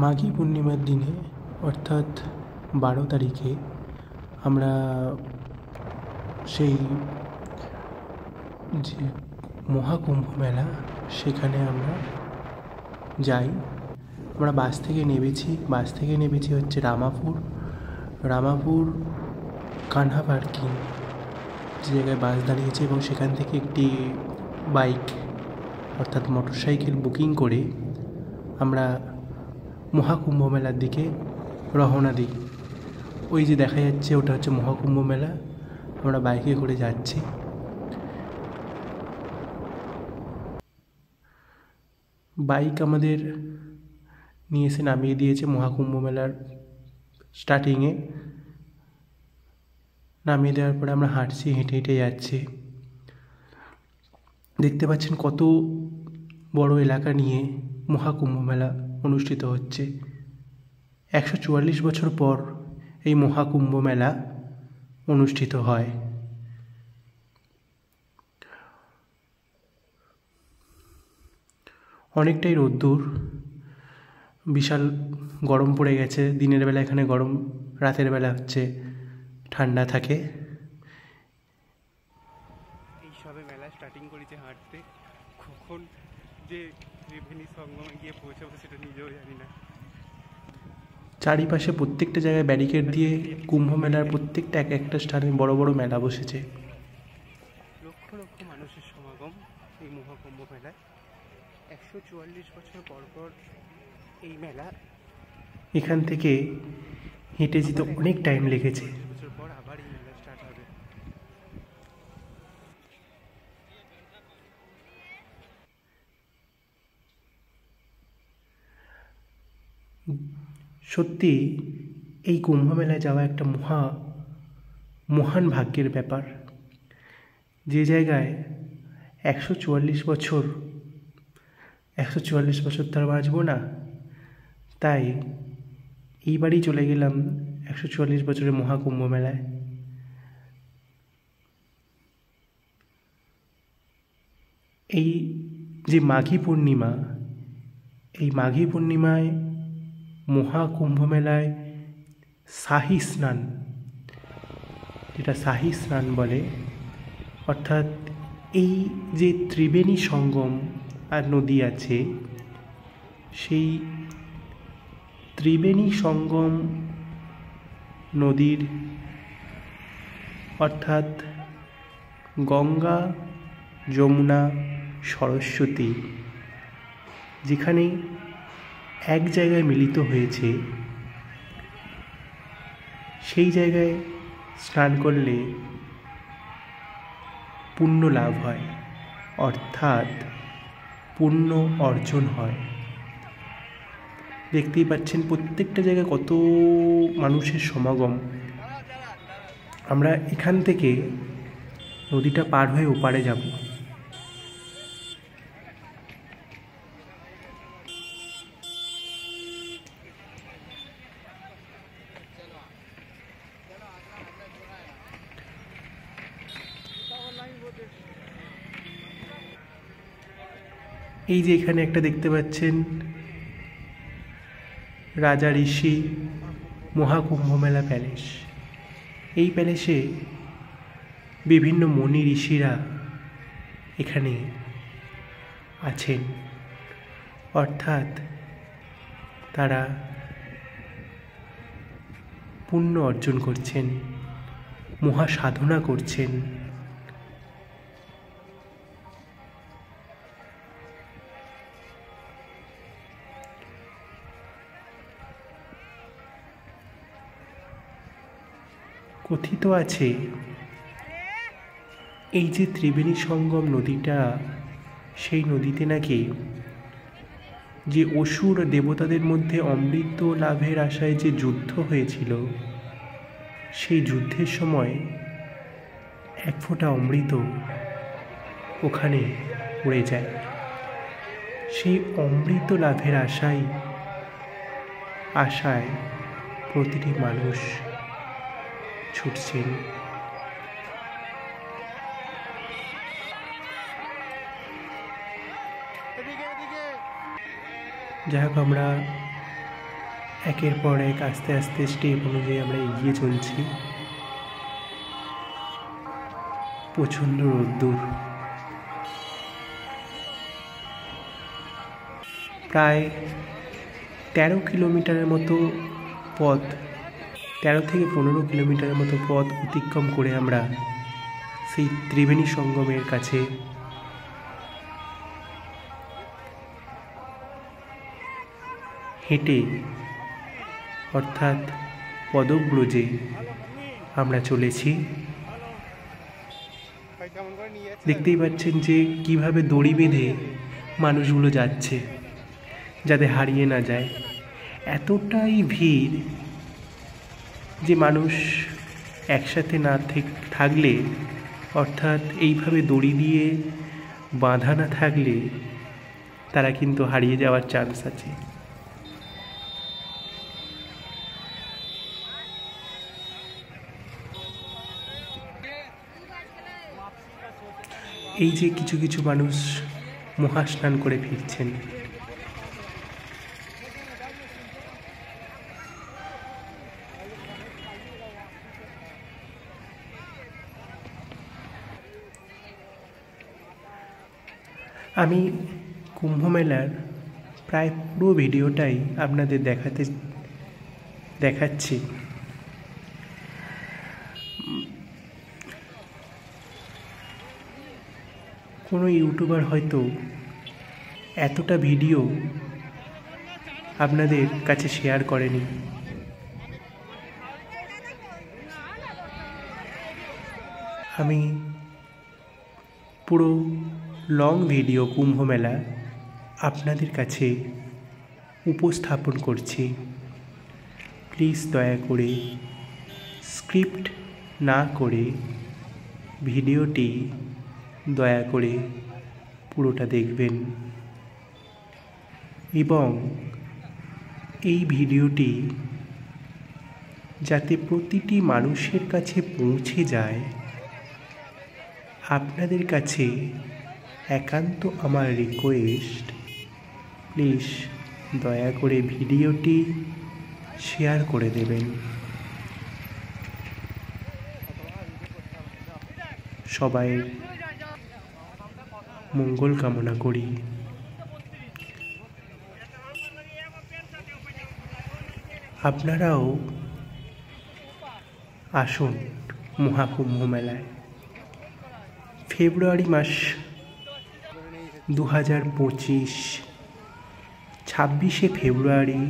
মাঘী পূর্ণিমার দিনে অর্থাৎ 12 তারিখে আমরা সেই যে মহাকুম্ভ মেলা সেখানে আমরা যাই। আমরা বাস থেকে নেমেছি হচ্ছে রামাপুর কানহা পার্কিং যে জায়গায় বাস দাঁড়িয়েছে, এবং সেখান থেকে একটি বাইক অর্থাৎ মোটরসাইকেল বুকিং করে আমরা মহাকুম্ভ মেলার দিকে রওনা দিই। ওই যে দেখা যাচ্ছে ওটা হচ্ছে মহাকুম্ভ মেলা। আমরা বাইকে করে যাচ্ছি। বাইক আমাদের নিয়ে এসে নামিয়ে দিয়েছে মহাকুম্ভ মেলার স্টার্টিংয়ে। নামিয়ে দেওয়ার পরে আমরা হেঁটে হেঁটে যাচ্ছি। দেখতে পাচ্ছেন কত বড় এলাকা নিয়ে মহাকুম্ভ মেলা অনুষ্ঠিত হচ্ছে। 144 বছর পর এই মহাকুম্ভ মেলা অনুষ্ঠিত হয়। অনেকটাই রোদ্দুর, বিশাল গরম পড়ে গেছে। দিনের বেলা এখানে গরম, রাতের বেলা হচ্ছে ঠান্ডা থাকে। এই সবে মেলা স্টার্টিং করেছে হাঁটতে, কখন যে ত্রিবেণী সঙ্গমে গিয়ে পৌঁছাবো সেটা নিজেও জানি না। চারিপাশে প্রত্যেকটা জায়গায় ব্যারিকেড দিয়ে কুম্ভ মেলার প্রত্যেকটা একটা স্থানে বড় বড় মেলা বসেছে। লক্ষ লক্ষ মানুষের সমাগম এই মহাকুম্ভ মেলায়। 144 বছর পর পর এই মেলা। এখান থেকে হেঁটে যেতে অনেক টাইম লেগেছে। বছর পর আবার এই মেলা স্টার্ট হবে। সত্যি এই কুম্ভ মেলায় যাওয়া একটা মহান ভাগ্যের ব্যাপার। যে জায়গায় 144 বছর তো আর বাঁচবো না, তাই এইবারই চলে গেলাম 144 বছরের মহাকুম্ভ মেলায়। এই যে মাঘী পূর্ণিমা, এই মাঘী পূর্ণিমায় মহাকুম্ভ মেলায় শাহী স্নান, যেটা শাহী স্নান বলে, অর্থাৎ এই যে ত্রিবেণী সঙ্গম আর নদী আছে, সেই ত্রিবেণী সঙ্গম নদীর অর্থাৎ গঙ্গা, যমুনা, সরস্বতী যেখানে এক জায়গায় মিলিত হয়েছে, সেই জায়গায় স্নান করলে পুণ্য লাভ হয়, অর্থাৎ পুণ্য অর্জন হয়। দেখতেই পাচ্ছেন প্রত্যেকটা জায়গায় কত মানুষের সমাগম। আমরা এখান থেকে নদীটা পার হয়ে ওপারে যাব। এই যে এখানে একটা দেখতে পাচ্ছেন রাজা ঋষি মহাকুম্ভ মেলা প্যালেস। এই প্যালেসে বিভিন্ন মুনি ঋষিরা এখানে আছেন, অর্থাৎ তারা পুণ্য অর্জন করছেন, মহাসাধনা করছেন। কথিত আছে এই যে ত্রিবেণী সঙ্গম নদীটা, সেই নদীতে নাকি যে অসুর দেবতাদের মধ্যে অমৃত লাভের আশায় যে যুদ্ধ হয়েছিল, সেই যুদ্ধের সময় এক ফোঁটা অমৃত ওখানে পড়ে যায়। সেই অমৃত লাভের আশায় প্রতিটি মানুষ ছুটছেন। যাই হোক, আমরা একের পর এক আস্তে আস্তে স্টেপ অনুযায়ী আমরা এগিয়ে চলছি। প্রচণ্ড রোদ্দুর, প্রায় 13 কিলোমিটারের মতো পথ, 13 থেকে 15 কিলোমিটারের মতো পথ অতিক্রম করে আমরা সেই ত্রিবেণী সঙ্গমের কাছে হেঁটে অর্থাৎ পদব্রজে আমরা চলেছি। দেখতেই পাচ্ছেন যে কিভাবে দড়ি বেঁধে মানুষগুলো যাচ্ছে যাতে হারিয়ে না যায়। এতটাই ভিড় যে মানুষ একসাথে না থাকলে, অর্থাৎ এইভাবে দড়ি দিয়ে বাঁধা না থাকলে তারা কিন্তু হারিয়ে যাওয়ার চান্স আছে। এই যে কিছু কিছু মানুষ মহাস্নান করে ফিরছেন। আমি কুম্ভ মেলার প্রায় পুরো ভিডিওটাই আপনাদের দেখাচ্ছি। কোনো ইউটিউবার হয়তো এতটা ভিডিও আপনাদের কাছে শেয়ার করেনি। আমি পুরো লং ভিডিও কুম্ভ মেলা আপনাদের কাছে উপস্থাপন করছি। প্লিজ দয়া করে স্ক্রিপ্ট না করে ভিডিওটি দয়া করে পুরোটা দেখবেন এবং এই ভিডিওটি যাতে প্রতিটি মানুষের কাছে পৌঁছে যায়, আপনাদের কাছে একান্ত আমার রিকোয়েস্ট, প্লিজ দয়া করে ভিডিওটি শেয়ার করে দেবেন। সবাই মঙ্গল কামনা করি। আপনারাও আসুন মহাকুম্ভ মেলায়। ফেব্রুয়ারি মাস 2025, 26শে ফেব্রুয়ারি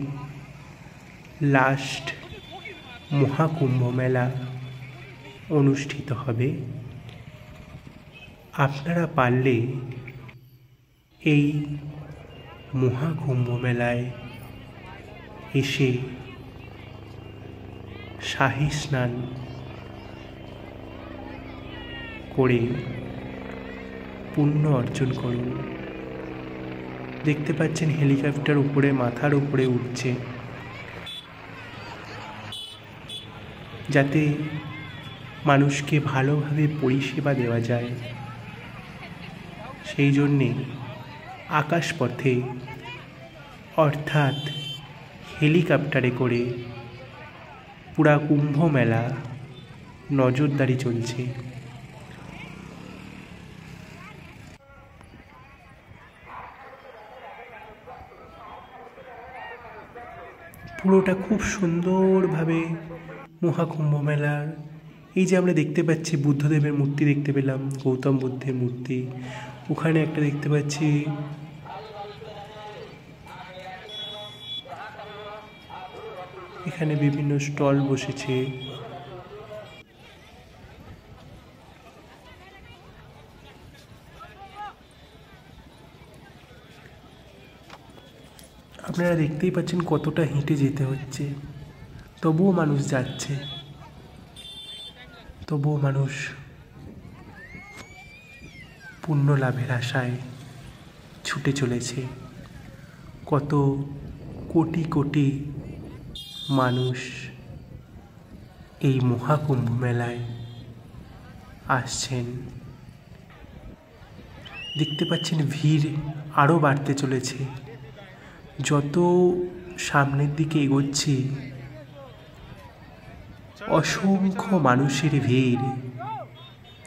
লাস্ট মহাকুম্ভ মেলা অনুষ্ঠিত হবে। আপনারা পারলে এই মহাকুম্ভ মেলায় এসে শাহী স্নান করে পুণ্য অর্জন করুন। দেখতে পাচ্ছেন হেলিকপ্টার উপরে, মাথার উপরে উঠছে, যাতে মানুষকে ভালোভাবে পরিষেবা দেওয়া যায়। সেই জন্যে আকাশপথে অর্থাৎ হেলিকপ্টারে করে পুরা কুম্ভ মেলা নজরদারি চলছে। পুরোটা খুব সুন্দরভাবে মহাকুম্ভ মেলার, এই যে আমরা দেখতে পাচ্ছি বুদ্ধদেবের মূর্তি দেখতে পেলাম, গৌতম বুদ্ধের মূর্তি, ওখানে একটা দেখতে পাচ্ছি এখানে বিভিন্ন স্টল বসেছে। আপনারা দেখতেই পাচ্ছেন কতটা হেঁটে যেতে হচ্ছে, তবুও মানুষ যাচ্ছে, তবুও মানুষ পুণ্য লাভের আশায় ছুটে চলেছে। কত কোটি কোটি মানুষ এই মহাকুম্ভ মেলায় আসছেন। দেখতে পাচ্ছেন ভিড় আরও বাড়তে চলেছে। যত সামনের দিকে এগোচ্ছি, অসংখ্য মানুষের ভিড়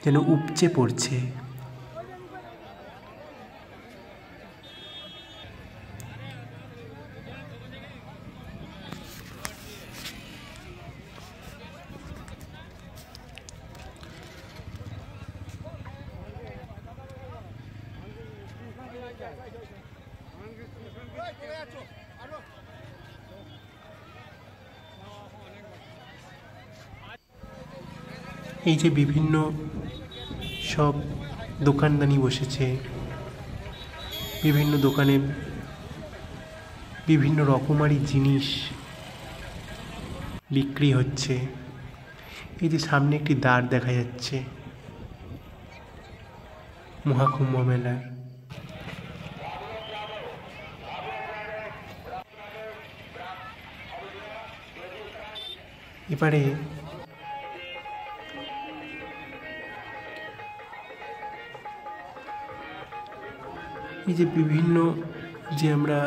যেন উপচে পড়ছে। এই যে বিভিন্ন সব দোকানদানি বসেছে, বিভিন্ন দোকানে বিভিন্ন রকমারি জিনিস বিক্রি হচ্ছে। এই যে সামনে একটি দ্বার দেখা যাচ্ছে মহাকুম্ভ মেলার। এবারে এই যে বিভিন্ন যে আমরা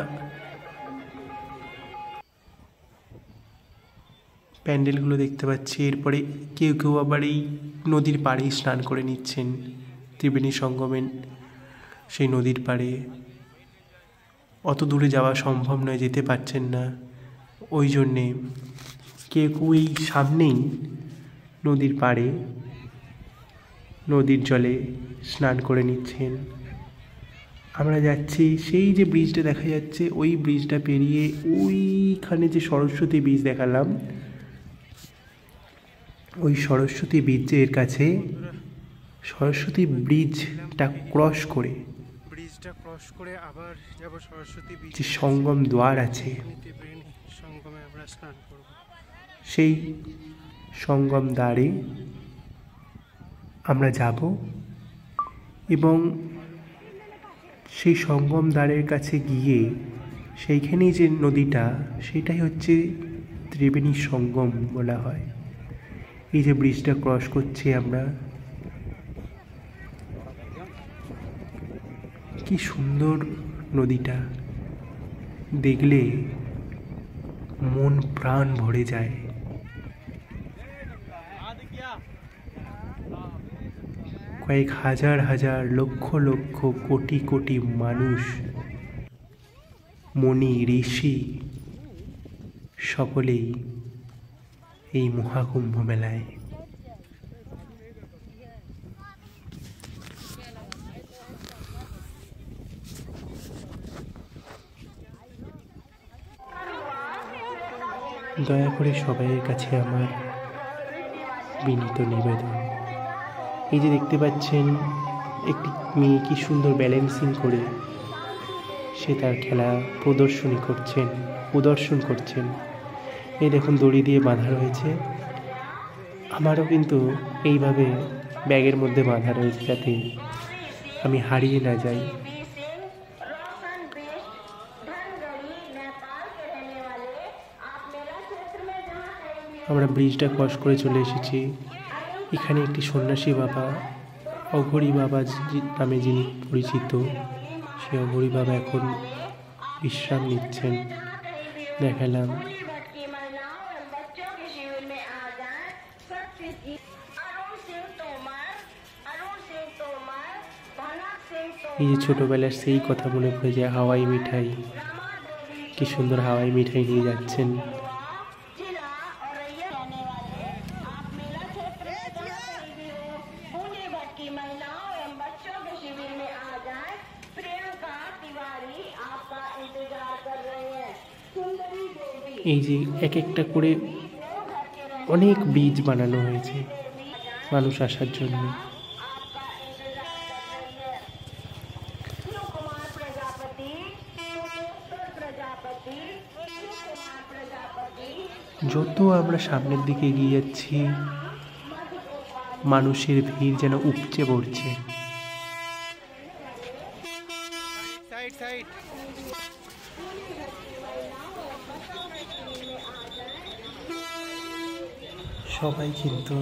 প্যান্ডেলগুলো দেখতে পাচ্ছি, এরপরে কেউ কেউ আবার এই নদীর পাড়েই স্নান করে নিচ্ছেন। ত্রিবেণী সঙ্গমের সেই নদীর পাড়ে অত দূরে যাওয়া সম্ভব নয়, যেতে পারছেন না, ওই জন্যে কেউ কেউ এই সামনেই নদীর পাড়ে নদীর জলে স্নান করে নিচ্ছেন। আমরা যাচ্ছি, সেই যে ব্রিজটা দেখা যাচ্ছে ওই ব্রিজটা পেরিয়ে ওইখানে যে সরস্বতী ব্রিজ দেখালাম, ওই সরস্বতী ব্রিজের কাছে, সরস্বতী ব্রিজটা ক্রস করে আবার যাব সরস্বতী ব্রিজ, যে সঙ্গম দ্বার আছে সঙ্গমে আমরা স্নান করব। সেই সঙ্গম দ্বারে আমরা যাব এবং সেই সঙ্গম দ্বারের কাছে গিয়ে সেইখানেই যে নদীটা, সেটাই হচ্ছে ত্রিবেণী সঙ্গম বলা হয়। এই যে ব্রিজটা ক্রস করছি আমরা, কি সুন্দর নদীটা, দেখলে মন প্রাণ ভরে যায়। কয়েক হাজার হাজার লক্ষ লক্ষ কোটি কোটি মানুষ, মুনি ঋষি সকলেই এই মহাকুম্ভ মেলায়। দয়া করে সবাইয়ের কাছে আমার বিনীত নিবেদন, এই যে দেখতে পাচ্ছেন একটি মেয়ে কি সুন্দর ব্যালেন্সিং করে সে তার খেলা প্রদর্শন করছেন। এই দেখুন দড়ি দিয়ে বাঁধা রয়েছে, আমারও কিন্তু এইভাবে ব্যাগের মধ্যে বাঁধা রয়েছে যাতে আমি হারিয়ে না যাই। আমরা ব্রিজটা ক্রস করে চলে এসেছি। এখানে একটি সন্ন্যাসী বাবা, অঘরী বাবা নামে যিনি পরিচিত, সে অঘরী বাবা এখন বিশ্রাম নিচ্ছেন দেখালাম। এই যে ছোটবেলার সেই কথা মনে পড়ে যায়, হাওয়াই মিঠাই, কি সুন্দর হাওয়াই মিঠাই নিয়ে যাচ্ছেন। এই যে এক একটা করে অনেক ব্রিজ বানানো হয়েছে মানুষ আসার জন্য। যত আমরা সামনের দিকে এগিয়ে যাচ্ছি, মানুষের ভিড় যেন উপচে পড়ছে। সবাই কিন্তু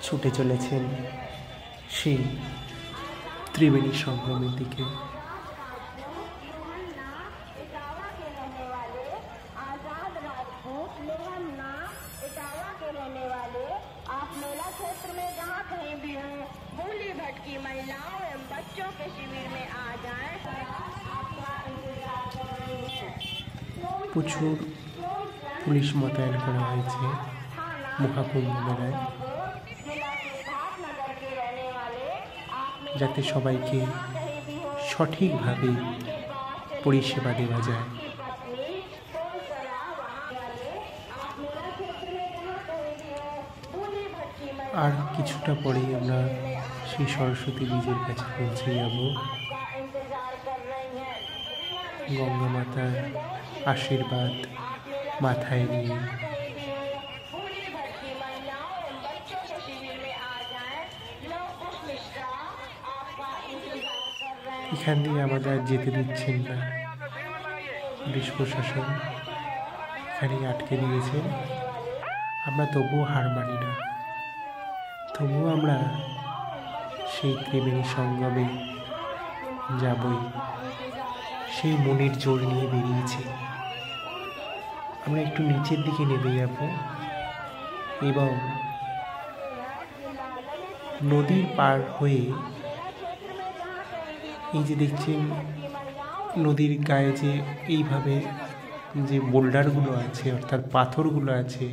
ছুটে চলেছেন সেই ত্রিবেণী সঙ্গমের দিকে। बच्चों के शिविर में आ जाएं, आपका इंतजार कर रही हैं। প্রচুর পুলিশ মোতায়েন করা হয়েছে মহাকুম্ভ মেলায়, যাতে সবাইকে সঠিকভাবে পরিষেবা দেওয়া যায়। আর কিছুটা পরেই আমরা সেই সরস্বতী বীজের কাছে পৌঁছে যাব। গঙ্গা মাতার আশীর্বাদ মাথায় নিয়ে এখান দিয়ে আমাদের যেতে দিচ্ছেন না, পুলিশ প্রশাসন এখানেই আটকে দিয়েছে। আমরা তবুও হার মানি না, তবুও আমরা সেই ত্রিবেণী সঙ্গমে যাবই, সেই মনের জোর নিয়ে বেরিয়েছি। আমরা একটু নিচের দিকে নেমে যাব এবং নদীর পার হয়ে এই যে দেখছেন নদীর গায়ে যে এইভাবে যে বোল্ডারগুলো আছে, অর্থাৎ পাথরগুলো আছে,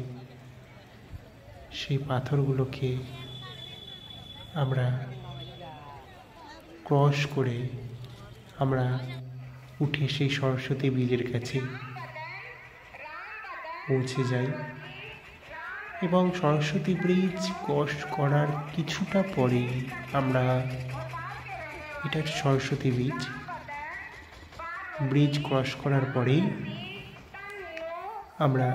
সেই পাথরগুলোকে আমরা ক্রস করে আমরা উঠে সেই সরস্বতী বীজের কাছে পৌঁছে যাই। এবং সরস্বতী ব্রিজ ক্রস করার কিছুটা পরেই আমরা, এটা সরস্বতী ব্রিজ ক্রস করার পরেই আমরা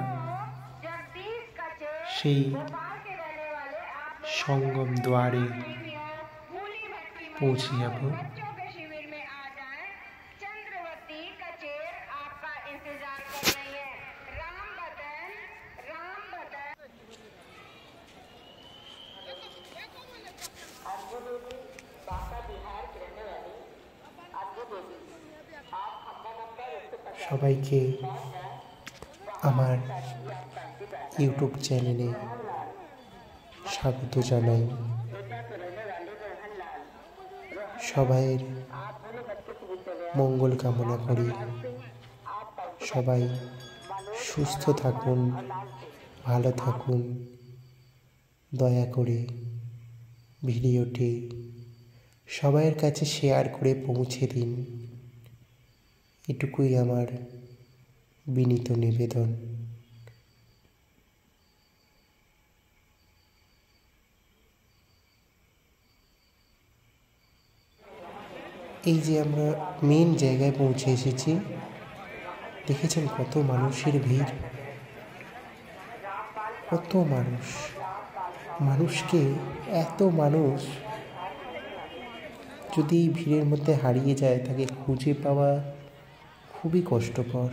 সেই সঙ্গম দ্বারে পৌঁছে যাব। সবাইকে আমার ইউটিউব চ্যানেলে স্বাগত জানাই। সবাইয়ের মঙ্গল কামনা করি। সবাই সুস্থ থাকুন, ভালো থাকুন। দয়া করে ভিডিওটি সবাইয়ের কাছে শেয়ার করে পৌঁছে দিন, এটুকুই আমার বিনীত নিবেদন। এই যে আমরা মেন জায়গায় পৌঁছে এসেছি, দেখেছেন কত মানুষের ভিড়, কত মানুষকে এত মানুষ যদি এই ভিড়ের মধ্যে হারিয়ে যায়, তাকে খুঁজে পাওয়া খুবই কষ্টকর।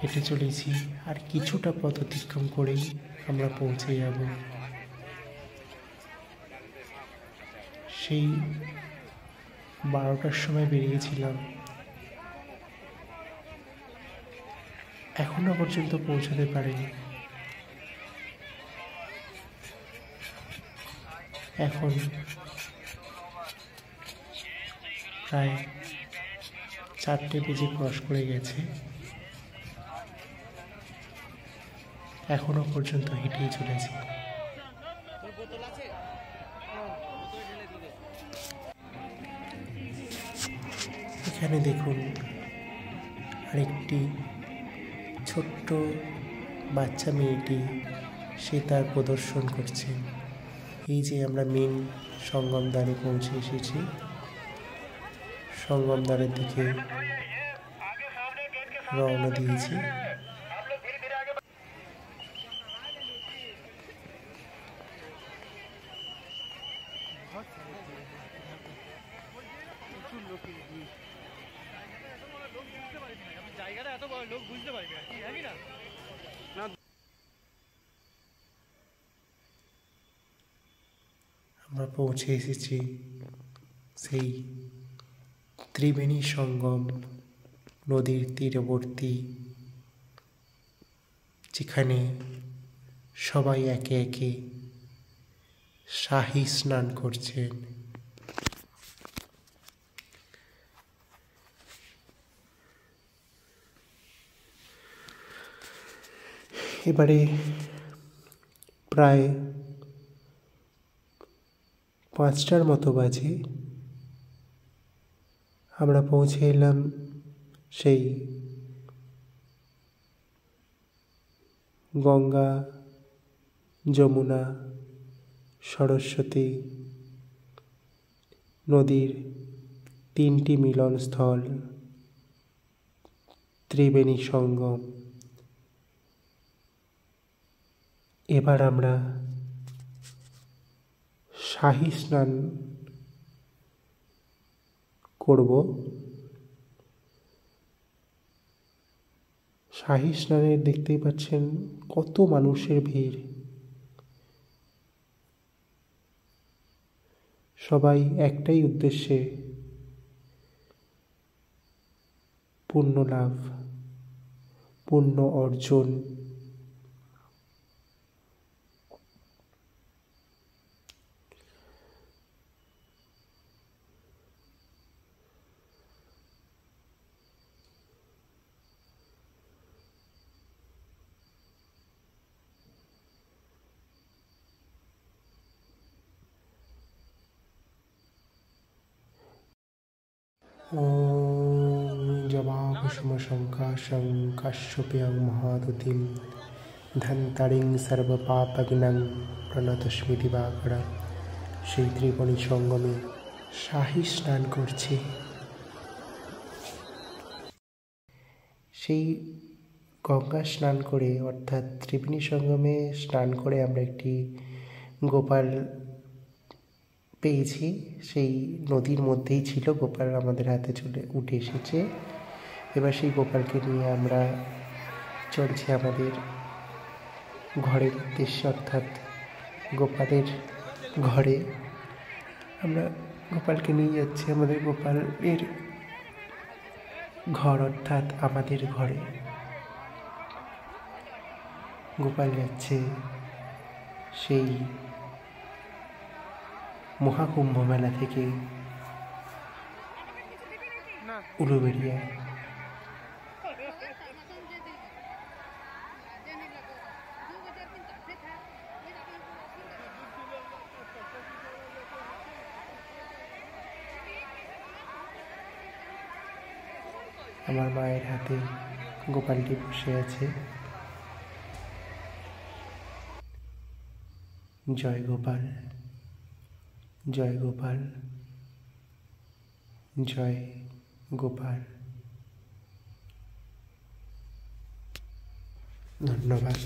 হেঁটে চলেছি, আর কিছুটা পথ অতিক্রম করেই আমরা পৌঁছে যাব সেই 12টার সময় বেরিয়েছিলাম, এখনো পর্যন্ত পৌঁছাতে পারিনি। এখন প্রায় 4টে বেজে ক্রস করে গেছে, এখনো পর্যন্ত হেঁটেই চলেছি। এখানে দেখুন আরেকটি ছোট্ট বাচ্চা মেয়েটি, সে তার প্রদর্শন করছে। এই যে আমরা মেন সঙ্গম দ্বারে পৌঁছে এসেছি, সঙ্গম দ্বারের দিকে রওনা দিয়েছি। প্রচুর লোকের ভিড়। জায়গাটা এত বড়, লোক বুঝতে পারবে না, জানি না। আমরা পৌঁছে এসেছি সেই ত্রিবেণী সঙ্গম নদীর তীরবর্তী, যেখানে সবাই একে একে শাহী স্নান করছেন। এবারে প্রায় 5টার মতো বাজে। আমরা পৌঁছে এলাম সেই গঙ্গা, যমুনা, সরস্বতী নদীর 3টি মিলনস্থল ত্রিবেণী সঙ্গম। এবার আমরা শাহী স্নান করব। শাহী স্নানে দেখতেই পাচ্ছেন কত মানুষের ভিড়। সবাই একটাই উদ্দেশ্যে, পুণ্য লাভ, পুণ্য অর্জন। ॐ जवाकुसुमशङ्काशं काश्यपेयं महादुतिं धन्तारिं सर्वपापघ्नं প্রণতস্মি দিবাকরম। সেই ত্রিবেণী সঙ্গমে শাহী স্নান করছি। সেই গঙ্গা স্নান করে, অর্থাৎ ত্রিবেণী সঙ্গমে স্নান করে আমরা একটি গোপাল পেয়েছি। সেই নদীর মধ্যেই ছিল গোপাল, আমাদের হাতে উঠে এসেছে। এবার সেই গোপালকে নিয়ে আমরা চলছি আমাদের ঘরের উদ্দেশ্যে, অর্থাৎ গোপালের ঘরে। আমরা গোপালকে নিয়ে যাচ্ছি আমাদের গোপালের ঘর, অর্থাৎ আমাদের ঘরে। গোপাল যাচ্ছে সেই মহাকুম্ভ মেলা থেকে উলুবেড়িয়া। আমার মায়ের হাতে গোপালটি বসে আছে। জয় গোপাল, জয় গোপাল, জয় গোপাল। ধন্যবাদ।